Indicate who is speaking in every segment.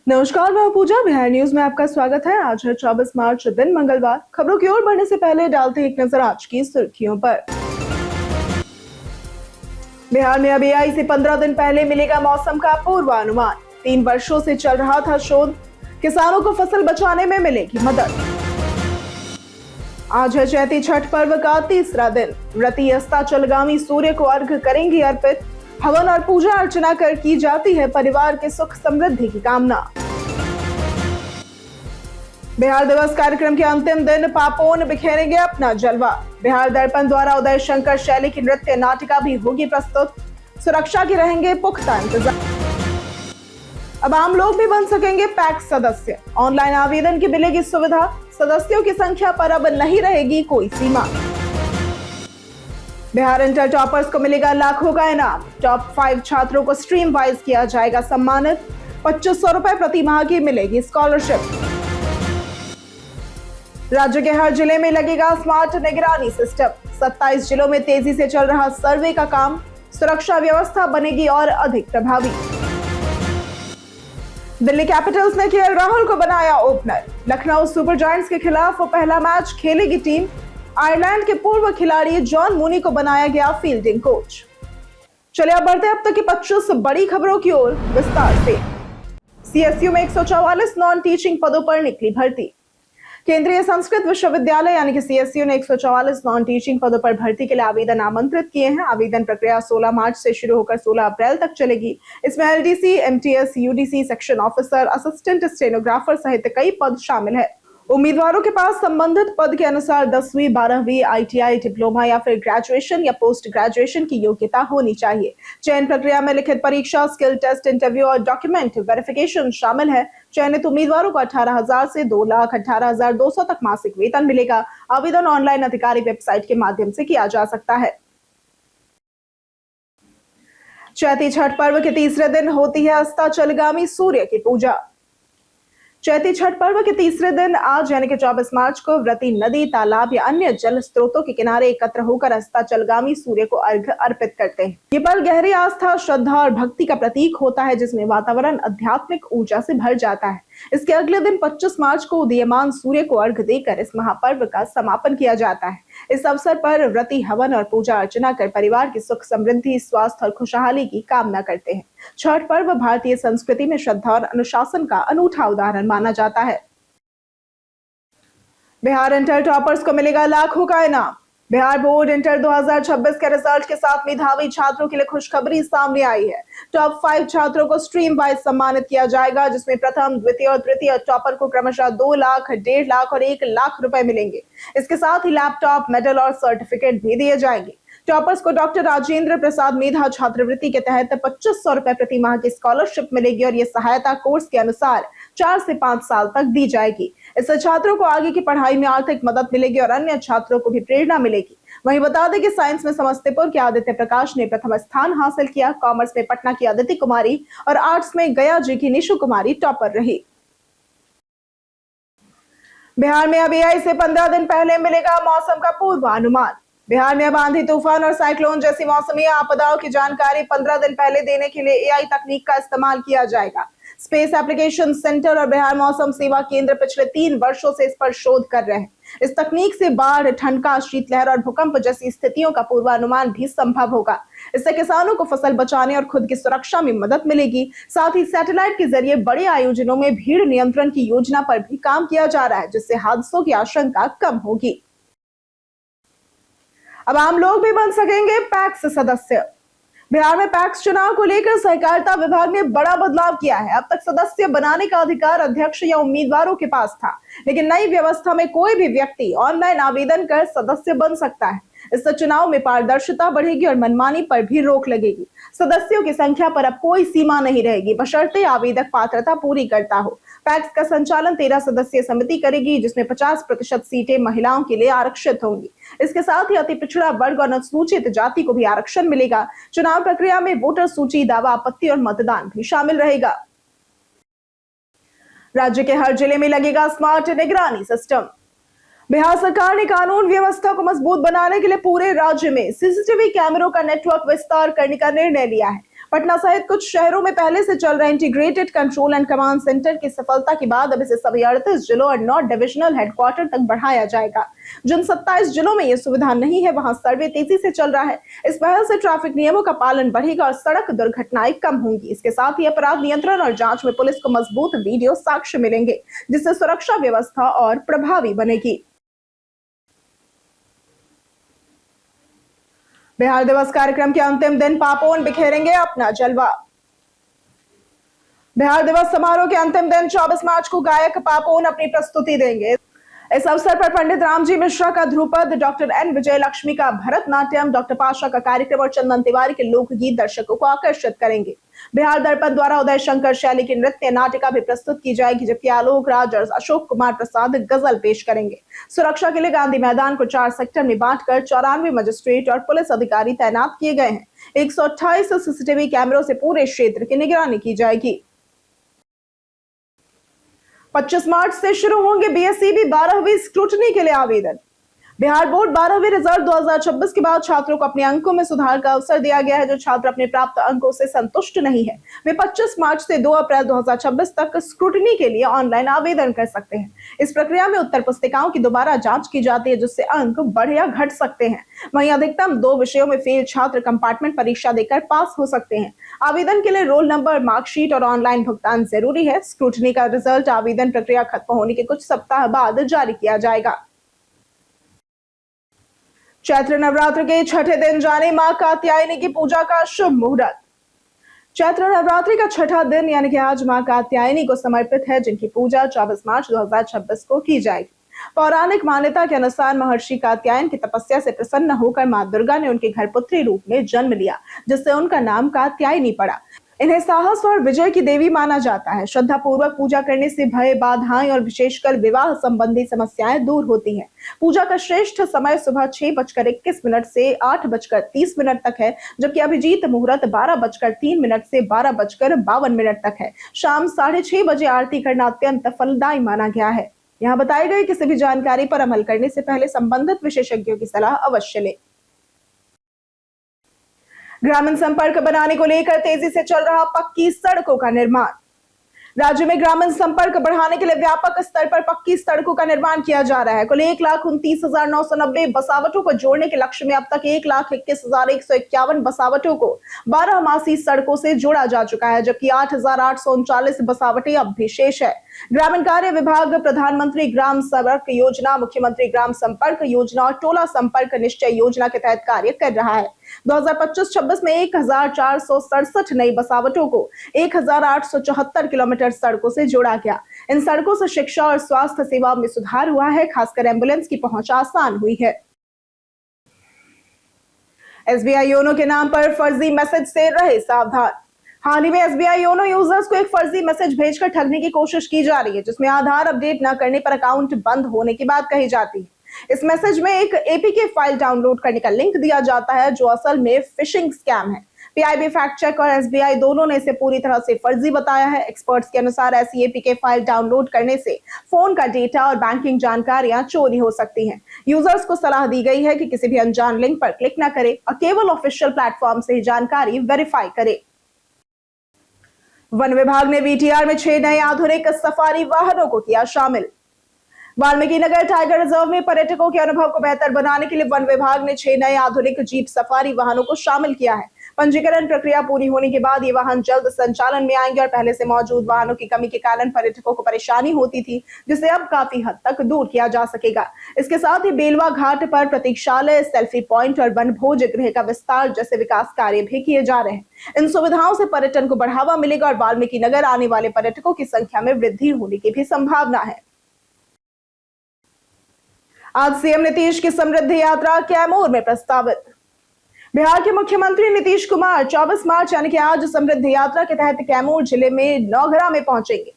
Speaker 1: नमस्कार, मैं पूजा। बिहार न्यूज में आपका स्वागत है। आज है 24 मार्च, दिन मंगलवार। खबरों की ओर बढ़ने से पहले डालते हैं एक नजर आज की सुर्खियों पर। बिहार में अब एआई से 15 दिन पहले मिलेगा मौसम का पूर्वानुमान। 3 वर्षों से चल रहा था शोध, किसानों को फसल बचाने में मिलेगी मदद। आज है चैती छठ पर्व का तीसरा दिन। व्रती अस्ताचलगामी सूर्य को अर्घ्य करेंगी अर्पित। हवन और पूजा अर्चना कर की जाती है परिवार के सुख समृद्धि की कामना। बिहार दिवस कार्यक्रम के अंतिम दिन पापोन बिखेरेंगे अपना जलवा। बिहार दर्पण द्वारा उदय शंकर शैली की नृत्य नाटिका भी होगी प्रस्तुत। सुरक्षा के रहेंगे पुख्ता इंतजाम। अब आम लोग भी बन सकेंगे पैक्स सदस्य। ऑनलाइन आवेदन की मिलेगी सुविधा। सदस्यों की संख्या पर अब नहीं रहेगी कोई सीमा। बिहार इंटर टॉपर्स को मिलेगा लाखों का इनाम। टॉप 5 छात्रों को स्ट्रीम वाइज किया जाएगा सम्मानित। 2500 रुपए प्रति माह की मिलेगी स्कॉलरशिप। राज्य के हर जिले में लगेगा स्मार्ट निगरानी सिस्टम। 27 जिलों में तेजी से चल रहा सर्वे का काम। सुरक्षा व्यवस्था बनेगी और अधिक प्रभावी। दिल्ली कैपिटल्स ने केएल राहुल को बनाया ओपनर। लखनऊ सुपर जायंट्स के खिलाफ वो पहला मैच खेलेगी टीम। आयरलैंड के पूर्व खिलाड़ी जॉन मूनी को बनाया गया फील्डिंग कोच। चलिए अब बढ़ते हैं अब तक की 25 बड़ी खबरों की ओर विस्तार से। सीएसयू में 144 नॉन टीचिंग पदों पर निकली भर्ती। केंद्रीय संस्कृत विश्वविद्यालय यानी कि सीएसयू ने 144 नॉन टीचिंग पदों पर भर्ती के लिए आवेदन आमंत्रित किए हैं। आवेदन प्रक्रिया 16 मार्च से शुरू होकर 16 अप्रैल तक चलेगी। इसमें LDC, MTS, UDC, section officer, assistant stenographer सहित कई पद शामिल है। उम्मीदवारों के पास संबंधित पद के अनुसार 10वीं, 12वीं, आईटीआई, डिप्लोमा या फिर ग्रेजुएशन या पोस्ट ग्रेजुएशन की योग्यता होनी चाहिए। चयन प्रक्रिया में लिखित परीक्षा, स्किल टेस्ट, इंटरव्यू और डॉक्यूमेंट वेरिफिकेशन शामिल है। चयनित उम्मीदवारों को 18,000 से 2,18,200 तक मासिक वेतन मिलेगा। आवेदन ऑनलाइन अधिकारी वेबसाइट के माध्यम से किया जा सकता है। चैती छठ पर्व के तीसरे दिन होती है अस्ताचलगामी सूर्य की पूजा। चैती छठ पर्व के तीसरे दिन आज यानी कि 24 मार्च को व्रती नदी, तालाब या अन्य जल स्रोतों के किनारे एकत्र होकर अस्ताचलगामी सूर्य को अर्घ्य अर्पित करते हैं। ये पल गहरी आस्था, श्रद्धा और भक्ति का प्रतीक होता है, जिसमें वातावरण आध्यात्मिक ऊर्जा से भर जाता है। इसके अगले दिन 25 मार्च को उदीयमान सूर्य को अर्घ्य देकर इस महापर्व का समापन किया जाता है। इस अवसर पर व्रती हवन और पूजा अर्चना कर परिवार की सुख समृद्धि, स्वास्थ्य और खुशहाली की कामना करते हैं। छठ पर्व भारतीय संस्कृति में श्रद्धा और अनुशासन का अनूठा उदाहरण माना जाता है। बिहार इंटर टॉपर्स को मिलेगा लाखों का इनाम। बिहार बोर्ड इंटर 2026 के रिजल्ट के साथ मेधावी छात्रों के लिए खुशखबरी सामने आई है। टॉप 5 छात्रों को स्ट्रीम वाइज सम्मानित किया जाएगा, जिसमें प्रथम, द्वितीय और तृतीय टॉपर को क्रमशः 2 लाख, 1.5 लाख और 1 लाख रुपए मिलेंगे। इसके साथ ही लैपटॉप, मेडल और सर्टिफिकेट भी दिए जाएंगे। टॉपर्स को डॉक्टर राजेंद्र प्रसाद मेधा छात्रवृत्ति के तहत 2500 रुपए प्रति माह की स्कॉलरशिप मिलेगी और ये सहायता कोर्स के अनुसार 4 से 5 साल तक दी जाएगी। इससे छात्रों को आगे की पढ़ाई में आर्थिक मदद मिलेगी और अन्य छात्रों को भी प्रेरणा मिलेगी। वहीं बता दें कि साइंस में समस्तीपुर के आदित्य प्रकाश ने प्रथम स्थान हासिल किया। कॉमर्स में पटना की अदिति कुमारी और आर्ट्स में गया जी की निशु कुमारी टॉपर रही। बिहार में अब एआई से 15 दिन पहले मिलेगा मौसम का पूर्वानुमान। बिहार में अब आंधी, तूफान और साइक्लोन जैसी मौसमी आपदाओं की जानकारी 15 दिन पहले देने के लिए एआई तकनीक का इस्तेमाल किया जाएगा। स्पेस एप्लीकेशन सेंटर और बिहार मौसम सेवा केंद्र पिछले 3 वर्षों से इस पर शोध कर रहे हैं। इस तकनीक से बाढ़, ठंडा, शीतलहर और भूकंप जैसी स्थितियों का पूर्वानुमान भी संभव होगा। इससे किसानों को फसल बचाने और खुद की सुरक्षा में मदद मिलेगी। साथ ही सैटेलाइट के जरिए बड़े आयोजनों में भीड़ नियंत्रण की योजना पर भी काम किया जा रहा है, जिससे हादसों की आशंका कम होगी। अब आम लोग भी बन सकेंगे पैक्स सदस्य। बिहार में पैक्स चुनाव को लेकर सहकारिता विभाग ने बड़ा बदलाव किया है। अब तक सदस्य बनाने का अधिकार अध्यक्ष या उम्मीदवारों के पास था, लेकिन नई व्यवस्था में कोई भी व्यक्ति ऑनलाइन आवेदन कर सदस्य बन सकता है। इससे चुनाव में पारदर्शिता बढ़ेगी और मनमानी पर भी रोक लगेगी। सदस्यों की संख्या पर अब कोई सीमा नहीं रहेगी, बशर्ते आवेदक पात्रता पूरी करता हो। पैक्स का संचालन 13 सदस्यीय समिति करेगी, जिसमें 50% सीटें महिलाओं के लिए आरक्षित होंगी। इसके साथ ही अति पिछड़ा वर्ग और अनुसूचित जाति को भी आरक्षण मिलेगा। चुनाव प्रक्रिया में वोटर सूची, दावा आपत्ति और मतदान भी शामिल रहेगा। राज्य के हर जिले में लगेगा स्मार्ट निगरानी सिस्टम। बिहार सरकार ने कानून व्यवस्था को मजबूत बनाने के लिए पूरे राज्य में सीसीटीवी कैमरों का नेटवर्क विस्तार करने का निर्णय लिया है। पटना सहित कुछ शहरों में पहले से चल रहे integrated control and command centre की सफलता के बाद अब इसे सभी 38 जिलों और 9 डिविजनल हेडक्वार्टर तक बढ़ाया जाएगा। जिन 27 जिलों में यह सुविधा नहीं है वहां सर्वे तेजी से चल रहा है। इस पहल से ट्रैफिक नियमों का पालन बढ़ेगा और सड़क दुर्घटनाएं कम होंगी। इसके साथ ही अपराध नियंत्रण और जांच में पुलिस को मजबूत वीडियो साक्ष्य मिलेंगे, जिससे सुरक्षा व्यवस्था और प्रभावी बनेगी। बिहार दिवस कार्यक्रम के अंतिम दिन पापोन बिखेरेंगे अपना जलवा। बिहार दिवस समारोह के अंतिम दिन 24 मार्च को गायक पापोन अपनी प्रस्तुति देंगे। इस अवसर पर पंडित रामजी मिश्रा का ध्रुपद, डॉक्टर एन विजय लक्ष्मी का भरतनाट्यम, डॉक्टर पाशा का कार्यक्रम और चंदन तिवारी के लोकगीत दर्शकों को आकर्षित करेंगे। बिहार दर्पण द्वारा उदय शंकर शैली की नृत्य नाटिका भी प्रस्तुत की जाएगी, जबकि आलोक राज और अशोक कुमार प्रसाद गजल पेश करेंगे। सुरक्षा के लिए गांधी मैदान को 4 सेक्टर में बांटकर 94 मजिस्ट्रेट और पुलिस अधिकारी तैनात किए गए हैं। 128 सीसीटीवी कैमरों से पूरे क्षेत्र की निगरानी की जाएगी। 25 मार्च से शुरू होंगे बीएसईबी 12वीं स्क्रूटनी के लिए आवेदन। बिहार बोर्ड 12वीं रिजल्ट 2026 के बाद छात्रों को अपने अंकों में सुधार का अवसर दिया गया है। जो छात्र अपने प्राप्त अंकों से संतुष्ट नहीं है, वे 25 मार्च से 2 अप्रैल 2026 तक स्क्रूटनी के लिए ऑनलाइन आवेदन कर सकते हैं। इस प्रक्रिया में उत्तर पुस्तिकाओं की दोबारा जांच की जाती है, जिससे अंक बढ़ या घट सकते हैं। वहीं अधिकतम 2 विषयों में फेल छात्र कंपार्टमेंट परीक्षा देकर पास हो सकते हैं। आवेदन के लिए रोल नंबर, मार्कशीट और ऑनलाइन भुगतान जरूरी है। स्क्रूटनी का रिजल्ट आवेदन प्रक्रिया खत्म होने के कुछ सप्ताह बाद जारी किया जाएगा। चैत्र नवरात्र के छठे दिन जाने मां कात्यायनी की पूजा का शुभ मुहूर्त। चैत्र नवरात्रि का छठा दिन यानी कि आज मां कात्यायनी को समर्पित है, जिनकी पूजा 24 मार्च 2026 को की जाएगी। पौराणिक मान्यता के अनुसार महर्षि कात्यायन की तपस्या से प्रसन्न होकर मां दुर्गा ने उनके घर पुत्री रूप में जन्म लिया, जिससे उनका नाम कात्यायनी पड़ा। इन्हें साहस और विजय की देवी माना जाता है। श्रद्धा पूर्वक पूजा करने से भय, बाधाएं और विशेषकर विवाह संबंधी समस्याएं दूर होती हैं। पूजा का श्रेष्ठ समय सुबह 6:21 से 8:30 तक है, जबकि अभिजीत मुहूर्त 12:03 से 12:52 तक है। शाम 6:30 बजे आरती करना अत्यंत फलदायी माना गया है। यहाँ बताई गई किसी भी जानकारी पर अमल करने से पहले संबंधित विशेषज्ञों की सलाह अवश्य लें। ग्रामीण संपर्क बनाने को लेकर तेजी से चल रहा पक्की सड़कों का निर्माण। राज्य में ग्रामीण संपर्क बढ़ाने के लिए व्यापक स्तर पर पक्की सड़कों का निर्माण किया जा रहा है। कुल 1,29,990 बसावटों को जोड़ने के लक्ष्य में अब तक 1,21,151 बसावटों को 12 मासी सड़कों से जोड़ा जा चुका है, जबकि 8,839 बसावटें अब भी शेष है। ग्रामीण कार्य विभाग प्रधानमंत्री ग्राम सड़क योजना, मुख्यमंत्री ग्राम संपर्क योजना और टोला संपर्क निश्चय योजना के तहत कार्य कर रहा है। 2025-26 में 1,467 नई बसावटों को 1,874 किलोमीटर सड़कों से जोड़ा गया। इन सड़कों से शिक्षा और स्वास्थ्य सेवाओं में सुधार हुआ है, खासकर एम्बुलेंस की पहुंच आसान हुई है। एसबीआई योनो के नाम पर फर्जी मैसेज से रहे सावधान। हाल ही में एसबीआई योनो यूजर्स को एक फर्जी मैसेज भेजकर ठगने की कोशिश की जा रही है, जिसमें आधार अपडेट न करने पर अकाउंट बंद होने की बात कही जाती है। इस मैसेज में एक एपीके फाइल डाउनलोड करने का लिंक दिया जाता है, जो असल में फिशिंग स्कैम है। पीआईबी फैक्ट चेक और एसबीआई दोनों ने इसे पूरी तरह से फर्जी बताया है। एक्सपर्ट्स के अनुसार ऐसी एपीके फाइल डाउनलोड करने से फोन का डेटा और बैंकिंग जानकारियां चोरी हो सकती हैं। यूजर्स को सलाह दी गई है कि किसी भी अनजान लिंक पर क्लिक न करें और केवल ऑफिशियल प्लेटफॉर्म से ही जानकारी वेरीफाई करें। वन विभाग ने वीटीआर में 6 नए आधुनिक सफारी वाहनों को किया शामिल। वाल्मीकि नगर टाइगर रिजर्व में पर्यटकों के अनुभव को बेहतर बनाने के लिए वन विभाग ने 6 नए आधुनिक जीप सफारी वाहनों को शामिल किया है। पंजीकरण प्रक्रिया पूरी होने के बाद ये वाहन जल्द संचालन में आएंगे और पहले से मौजूद वाहनों की कमी के कारण पर्यटकों को परेशानी होती थी, जिसे अब काफी हद तक दूर किया जा सकेगा। इसके साथ ही बेलवा घाट पर प्रतीक्षालय, सेल्फी पॉइंट और वनभोज गृह का विस्तार जैसे विकास कार्य भी किए जा रहे हैं। इन सुविधाओं से पर्यटन को बढ़ावा मिलेगा और वाल्मीकि नगर आने वाले पर्यटकों की संख्या में वृद्धि होने की भी संभावना है। आज सीएम नीतीश की समृद्धि यात्रा कैमूर में प्रस्तावित। बिहार के मुख्यमंत्री नीतीश कुमार 24 मार्च यानी कि आज समृद्धि यात्रा के तहत कैमूर जिले में नौघरा में पहुंचेंगे।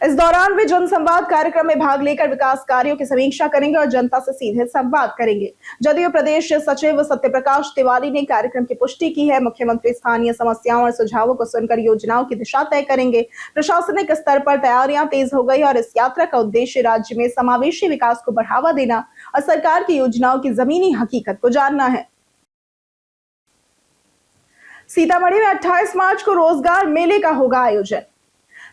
Speaker 1: इस दौरान वे जनसंवाद कार्यक्रम में भाग लेकर विकास कार्यों की समीक्षा करेंगे और जनता से सीधे संवाद करेंगे। जदयू प्रदेश सचिव सत्यप्रकाश तिवारी ने कार्यक्रम की पुष्टि की है। मुख्यमंत्री स्थानीय समस्याओं और सुझावों को सुनकर योजनाओं की दिशा तय करेंगे। प्रशासनिक स्तर पर तैयारियां तेज हो गई और इस यात्रा का उद्देश्य राज्य में समावेशी विकास को बढ़ावा देना और सरकार की योजनाओं की जमीनी हकीकत को जानना है। सीतामढ़ी में 28 मार्च को रोजगार मेले का होगा आयोजन।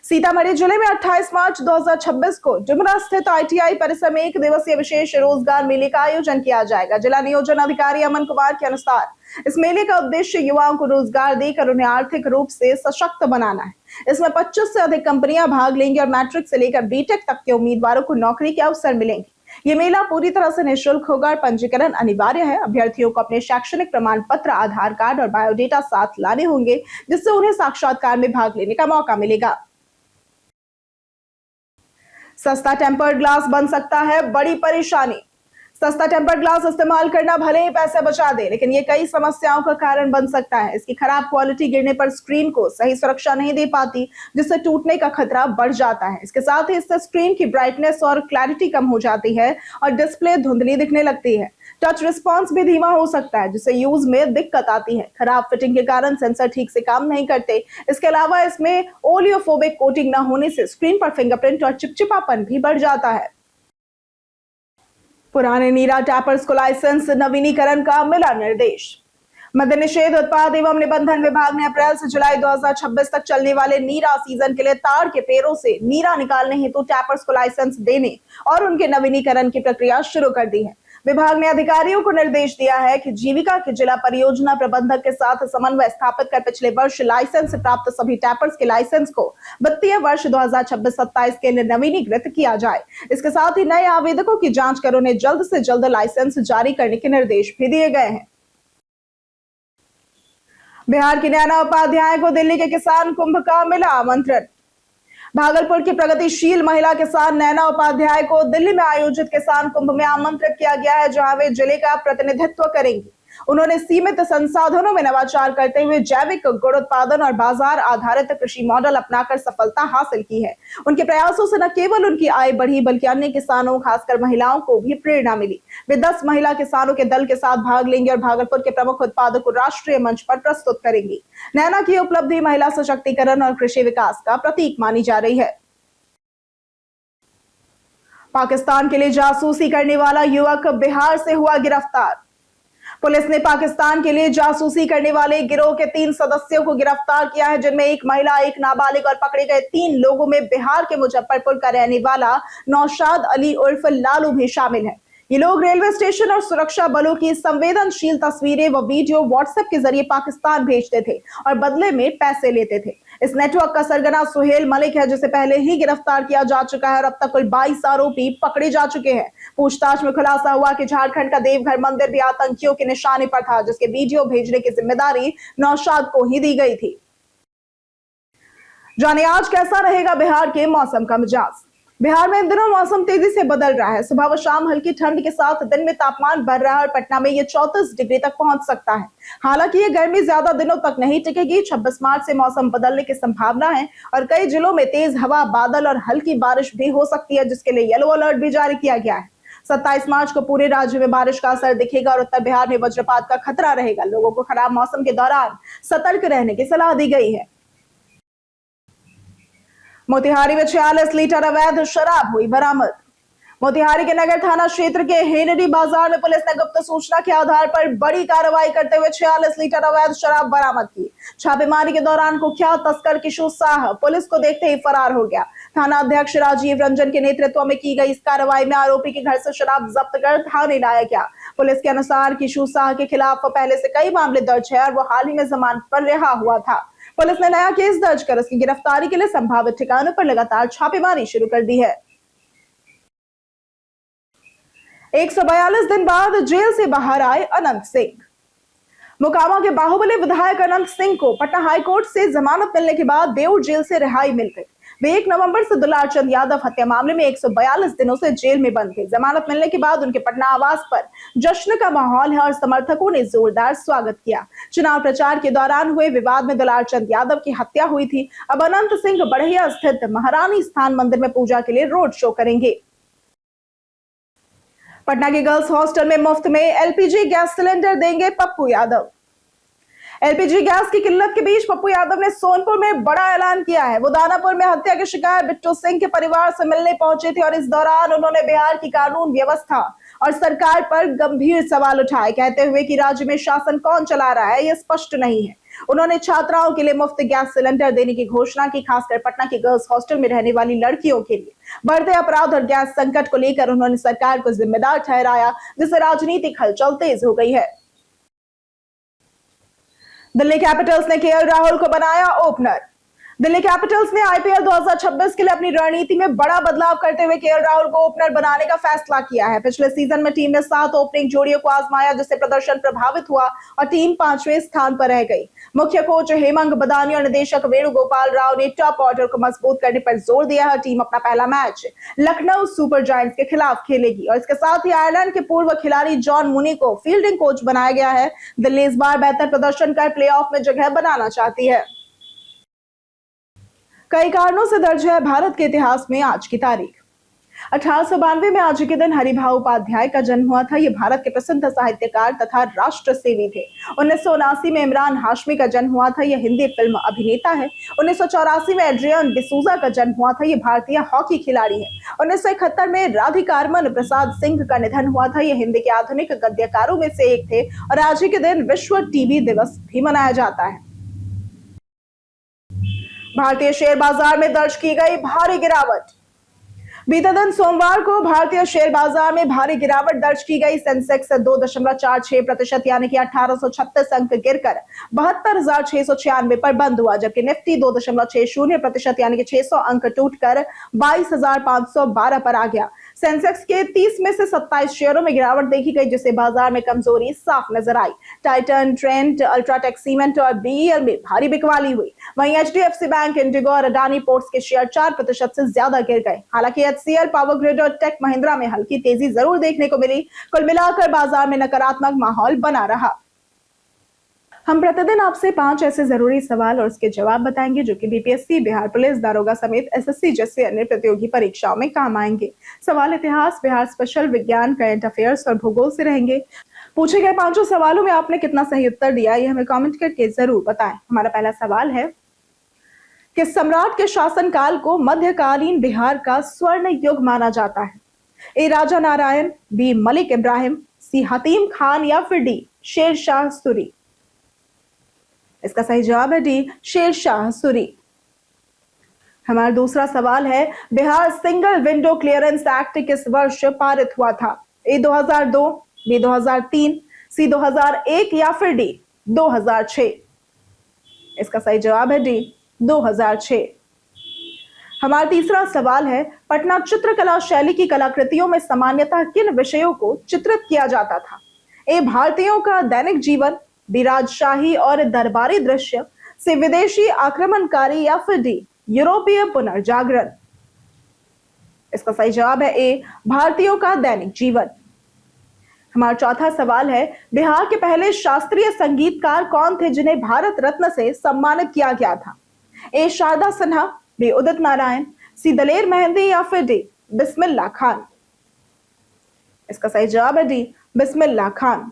Speaker 1: सीतामढ़ी जिले में 28 मार्च 2026 को डुमरा स्थित ITI परिसर में 1 दिवसीय विशेष रोजगार मेले का आयोजन किया जाएगा। जिला नियोजन अधिकारी अमन कुमार के अनुसार इस मेले का उद्देश्य युवाओं को रोजगार देकर उन्हें आर्थिक रूप से सशक्त बनाना है। इसमें 25 से अधिक कंपनियां भाग लेंगी और मैट्रिक से लेकर बीटेक तक के उम्मीदवारों को नौकरी के अवसर मिलेंगे। ये मेला पूरी तरह से निःशुल्क होगा और पंजीकरण अनिवार्य है। अभ्यर्थियों को अपने शैक्षणिक प्रमाण पत्र, आधार कार्ड और बायोडेटा साथ लाने होंगे, जिससे उन्हें साक्षात्कार में भाग लेने का मौका मिलेगा। सस्ता टेम्पर्ड ग्लास बन सकता है बड़ी परेशानी। सस्ता टेम्पर्ड ग्लास इस्तेमाल करना भले ही पैसे बचा दे, लेकिन ये कई समस्याओं का कारण बन सकता है। इसकी खराब क्वालिटी गिरने पर स्क्रीन को सही सुरक्षा नहीं दे पाती, जिससे टूटने का खतरा बढ़ जाता है। इसके साथ ही इससे स्क्रीन की ब्राइटनेस और क्लैरिटी कम हो जाती है और डिस्प्ले धुंधली दिखने लगती है। टच रिस्पॉन्स भी धीमा हो सकता है, जिससे यूज में दिक्कत आती है। खराब फिटिंग के कारण सेंसर ठीक से काम नहीं करते। इसके अलावा इसमें ओलियोफोबिक कोटिंग न होने से स्क्रीन पर फिंगरप्रिंट और चिपचिपापन भी बढ़ जाता है। पुराने नीरा टैपर्स को लाइसेंस नवीनीकरण का मिला निर्देश। मद्य निषेध, उत्पाद एवं निबंधन विभाग ने अप्रैल से जुलाई 2026 तक चलने वाले नीरा सीजन के लिए ताड़ के पेड़ों से नीरा निकालने हेतु टैपर्स को लाइसेंस देने और उनके नवीनीकरण की प्रक्रिया शुरू कर दी है। विभाग ने अधिकारियों को निर्देश दिया है कि जीविका के जिला परियोजना प्रबंधक के साथ समन्वय स्थापित कर पिछले वर्ष लाइसेंस प्राप्त सभी टैपर्स के लाइसेंस को वित्तीय वर्ष 2026-27 के लिए नवीनीकृत किया जाए। इसके साथ ही नए आवेदकों की जांच कर उन्हें जल्द से जल्द लाइसेंस जारी करने के निर्देश भी दिए गए हैं। बिहार की नैना उपाध्याय को दिल्ली के किसान कुंभ का मिला आमंत्रण। भागलपुर की प्रगतिशील महिला किसान नैना उपाध्याय को दिल्ली में आयोजित किसान कुंभ में आमंत्रित किया गया है, जहां वे जिले का प्रतिनिधित्व करेंगी। उन्होंने सीमित संसाधनों में नवाचार करते हुए जैविक गुड़ उत्पादन और बाजार आधारित कृषि मॉडल अपनाकर सफलता हासिल की है। उनके प्रयासों से न केवल उनकी आय बढ़ी, बल्कि अन्य किसानों, खासकर महिलाओं को भी प्रेरणा मिली। वे 10 महिला किसानों के दल के साथ भाग लेंगे और भागलपुर के प्रमुख उत्पादों को राष्ट्रीय मंच पर प्रस्तुत करेंगी। नैना की उपलब्धि महिला सशक्तिकरण और कृषि विकास का प्रतीक मानी जा रही है। पाकिस्तान के लिए जासूसी करने वाला युवक बिहार से हुआ गिरफ्तार। पुलिस ने पाकिस्तान के लिए जासूसी करने वाले गिरोह के 3 सदस्यों को गिरफ्तार किया है, जिनमें एक महिला, एक नाबालिग और पकड़े गए 3 लोगों में बिहार के मुजफ्फरपुर का रहने वाला नौशाद अली उर्फ लालू भी शामिल है। ये लोग रेलवे स्टेशन और सुरक्षा बलों की संवेदनशील तस्वीरें व वीडियो व्हाट्सएप के जरिए पाकिस्तान भेजते थे और बदले में पैसे लेते थे। इस नेटवर्क का सरगना सुहेल मलिक है, जिसे पहले ही गिरफ्तार किया जा चुका है और अब तक कुल 22 आरोपी पकड़े जा चुके हैं। पूछताछ में खुलासा हुआ कि झारखंड का देवघर मंदिर भी आतंकियों के निशाने पर था, जिसके वीडियो भेजने की जिम्मेदारी नौशाद को ही दी गई थी। जाने आज कैसा रहेगा बिहार के मौसम का मिजाज। बिहार में इन दिनों मौसम तेजी से बदल रहा है। सुबह व शाम हल्की ठंड के साथ दिन में तापमान बढ़ रहा है और पटना में ये 34 डिग्री तक पहुंच सकता है। हालांकि ये गर्मी ज्यादा दिनों तक नहीं टिकेगी। 26 मार्च से मौसम बदलने की संभावना है और कई जिलों में तेज हवा, बादल और हल्की बारिश भी हो सकती है, जिसके लिए येलो अलर्ट भी जारी किया गया है। 27 मार्च को पूरे राज्य में बारिश का असर दिखेगा और उत्तर बिहार में वज्रपात का खतरा रहेगा। लोगों को खराब मौसम के दौरान सतर्क रहने की सलाह दी गई है। मोतिहारी में 46 लीटर अवैध शराब हुई बरामद। मोतिहारी के नगर थाना क्षेत्र के हेनरी बाजार में पुलिस ने गुप्त सूचना के आधार पर बड़ी कार्रवाई करते हुए 46 लीटर अवैध शराब बरामद की। छापेमारी के दौरान कुख्यात तस्कर किशोर साह पुलिस को देखते ही फरार हो गया। थाना अध्यक्ष राजीव रंजन के नेतृत्व में की गई इस कार्रवाई में आरोपी के घर से शराब जब्त कर थाने लाया गया। पुलिस के अनुसार किशोर साह के खिलाफ पहले से कई मामले दर्ज है और वो हाल ही में जमानत पर रिहा हुआ था। पुलिस ने नया केस दर्ज कर उसकी गिरफ्तारी के लिए संभावित ठिकानों पर लगातार छापेमारी शुरू कर दी है। 142 दिन बाद जेल से बाहर आए अनंत सिंह। मोकामा के बाहुबली विधायक अनंत सिंह को पटना हाईकोर्ट से जमानत मिलने के बाद बेऊर जेल से रिहाई मिल गई। वे 1 नवंबर से दुलारचंद यादव हत्या मामले में 142 दिनों से जेल में बंद थे। जमानत मिलने के बाद उनके पटना आवास पर जश्न का माहौल है और समर्थकों ने जोरदार स्वागत किया। चुनाव प्रचार के दौरान हुए विवाद में दुलारचंद यादव की हत्या हुई थी। अब अनंत सिंह बढ़िया स्थित महारानी स्थान मंदिर में पूजा के लिए रोड शो करेंगे। पटना के गर्ल्स हॉस्टल में मुफ्त में एलपीजी गैस सिलेंडर देंगे पप्पू यादव। एलपीजी गैस की किल्लत के बीच पप्पू यादव ने सोनपुर में बड़ा ऐलान किया है। वो दानापुर में हत्या के शिकार बिट्टू सिंह के परिवार से मिलने पहुंचे थे और इस दौरान उन्होंने बिहार की कानून व्यवस्था और सरकार पर गंभीर सवाल उठाए, कहते हुए कि राज्य में शासन कौन चला रहा है यह स्पष्ट नहीं है। उन्होंने छात्राओं के लिए मुफ्त गैस सिलेंडर देने की घोषणा की, खासकर पटना की गर्ल्स हॉस्टल में रहने वाली लड़कियों के लिए। बढ़ते अपराध और गैस संकट को लेकर उन्होंने सरकार को जिम्मेदार ठहराया, जिससे राजनीतिक हलचल तेज हो गई है। दिल्ली कैपिटल्स ने केएल राहुल को बनाया ओपनर। दिल्ली कैपिटल्स ने आईपीएल 2026 के लिए अपनी रणनीति में बड़ा बदलाव करते हुए केएल राहुल को ओपनर बनाने का फैसला किया है। पिछले सीजन में टीम ने 7 ओपनिंग जोड़ियों को आजमाया, जिससे प्रदर्शन प्रभावित हुआ और टीम 5वें स्थान पर रह गई। मुख्य कोच हेमंग बदानी और निदेशक वेणुगोपाल राव ने टॉप ऑर्डर को मजबूत करने पर जोर दिया है। टीम अपना पहला मैच लखनऊ सुपर जायंट्स के खिलाफ खेलेगी और इसके साथ ही आयरलैंड के पूर्व खिलाड़ी जॉन मूनी को फील्डिंग कोच बनाया गया है। दिल्ली इस बार बेहतर प्रदर्शन कर प्लेऑफ में जगह बनाना चाहती है। कई कारणों से दर्ज है भारत के इतिहास में आज की तारीख। 1892 में आज के दिन हरिभाऊ उपाध्याय का जन्म हुआ था। ये भारत के प्रसिद्ध साहित्यकार तथा राष्ट्र सेवी थे। 1979 में इमरान हाशमी का जन्म हुआ था। यह हिंदी फिल्म अभिनेता है। 1984 में एड्रियन डिसूजा का जन्म हुआ था। ये भारतीय हॉकी खिलाड़ी है। 1971 में राधिकारमन प्रसाद सिंह का निधन हुआ था। ये हिंदी के आधुनिक गद्यकारों में से एक थे और आज के दिन विश्व टीबी दिवस भी मनाया जाता है। भारतीय शेयर बाजार में दर्ज की गई भारी गिरावट। बीते दिन सोमवार को भारतीय शेयर बाजार में भारी गिरावट दर्ज की गई। सेंसेक्स 2.46% यानी कि 1836 अंक गिरकर 72,696 पर बंद हुआ, जबकि निफ्टी 2.60% यानी कि 600 अंक टूटकर 22,512 पर आ गया। सेंसेक्स के 30 में से 27 शेयरों में गिरावट देखी गई, जिससे बाजार में कमजोरी साफ नजर आई। टाइटन, ट्रेंट, अल्ट्राटेक सीमेंट और बीईएल में भारी बिकवाली हुई। वहीं एचडीएफसी बैंक, इंडिगो और अडानी पोर्ट्स के शेयर 4% से ज्यादा गिर गए। हालांकि एचसीएल, पावर ग्रिड और टेक महिंद्रा में हल्की तेजी जरूर देखने को मिली। कुल मिलाकर बाजार में नकारात्मक माहौल बना रहा। हम प्रतिदिन आपसे 5 ऐसे जरूरी सवाल और उसके जवाब बताएंगे जो कि बीपीएससी, बिहार पुलिस, दारोगा समेत एसएससी जैसे अन्य प्रतियोगी परीक्षाओं में काम आएंगे। सवाल इतिहास, बिहार स्पेशल, विज्ञान, करंट अफेयर्स और भूगोल से रहेंगे। पूछे गए 5 सवालों में आपने कितना सही उत्तर दिया, ये हमें कमेंट करके जरूर बताएं। हमारा पहला सवाल है कि सम्राट के शासनकाल को मध्यकालीन बिहार का स्वर्ण युग माना जाता है। ए राजा नारायण, बी मलिक इब्राहिम, सी हतीम खान या फिर डी शेर शाह सूरी। इसका सही जवाब है डी शेर शाह सूरी। हमारा दूसरा सवाल है Bihar single window clearance act किस वर्ष पारित हुआ था? ए 2002, बी 2003, सी 2001 या फिर डी 2006। इसका सही जवाब है डी 2006। हमारा तीसरा सवाल है पटना चित्रकला शैली की कलाकृतियों में सामान्यतः किन विषयों को चित्रित किया जाता था? ए भारतीयों का दैनिक जीवन, बी राजशाही और दरबारी दृश्य, से विदेशी आक्रमणकारी या फिर डी यूरोपीय पुनर्जागरण। इसका सही जवाब है ए भारतीयों का दैनिक जीवन। हमारा चौथा सवाल है बिहार के पहले शास्त्रीय संगीतकार कौन थे जिन्हें भारत रत्न से सम्मानित किया गया था? ए शारदा सिन्हा, बी उदित नारायण, सी दलेर मेहंदी या फिर डी बिस्मिल्लाह खान। इसका सही जवाब है डी बिस्मिल्लाह खान।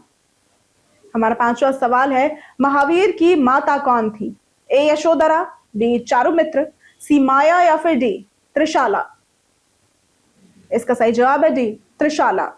Speaker 1: हमारा पांचवा सवाल है महावीर की माता कौन थी? ए यशोधरा, बी चारुमित्र, सी माया या फिर डी त्रिशाला। इसका सही जवाब है डी त्रिशाला।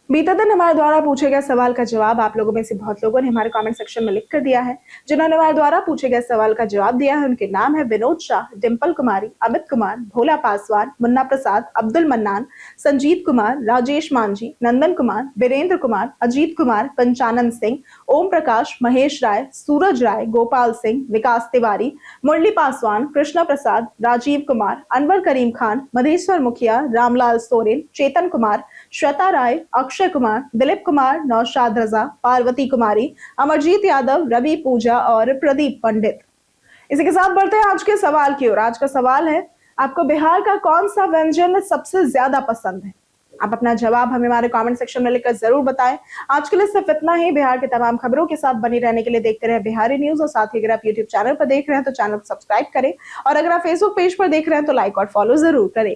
Speaker 1: बीते दिन हमारे द्वारा पूछे गए सवाल का जवाब आप लोगों में से बहुत लोगों ने हमारे कमेंट सेक्शन में लिख कर दिया है। जिन्होंने हमारे द्वारा पूछे गए सवाल का जवाब दिया है उनके नाम है विनोद शाह, डिंपल कुमारी, अमित कुमार, भोला पासवान, मुन्ना प्रसाद, अब्दुल मन्नान, संजीत कुमार, राजेश मांझी, नंदन कुमार, वीरेंद्र कुमार, अजीत कुमार, पंचानन सिंह, ओम प्रकाश, महेश राय, सूरज राय, गोपाल सिंह, विकास तिवारी, मुरली पासवान, कृष्णा प्रसाद, राजीव कुमार, अनवर करीम खान, मधेश्वर मुखिया, रामलाल सोरेन, चेतन कुमार, श्वेता राय, अक्षय कुमार, दिलीप कुमार, नौशाद रजा, पार्वती कुमारी, अमरजीत यादव, रवि पूजा और प्रदीप पंडित। इसी के साथ बढ़ते हैं आज के सवाल की ओर। आज का सवाल है आपको बिहार का कौन सा व्यंजन सबसे ज्यादा पसंद है? आप अपना जवाब हमें हमारे कमेंट सेक्शन में लिखकर जरूर बताएं। आज के लिए सिर्फ इतना ही। बिहार के तमाम खबरों के साथ बनी रहने के लिए देखते रहे बिहारी न्यूज और साथ ही अगर आप यूट्यूब चैनल पर देख रहे हैं तो चैनल को सब्सक्राइब करें और अगर आप फेसबुक पेज पर देख रहे हैं तो लाइक और फॉलो जरूर करें।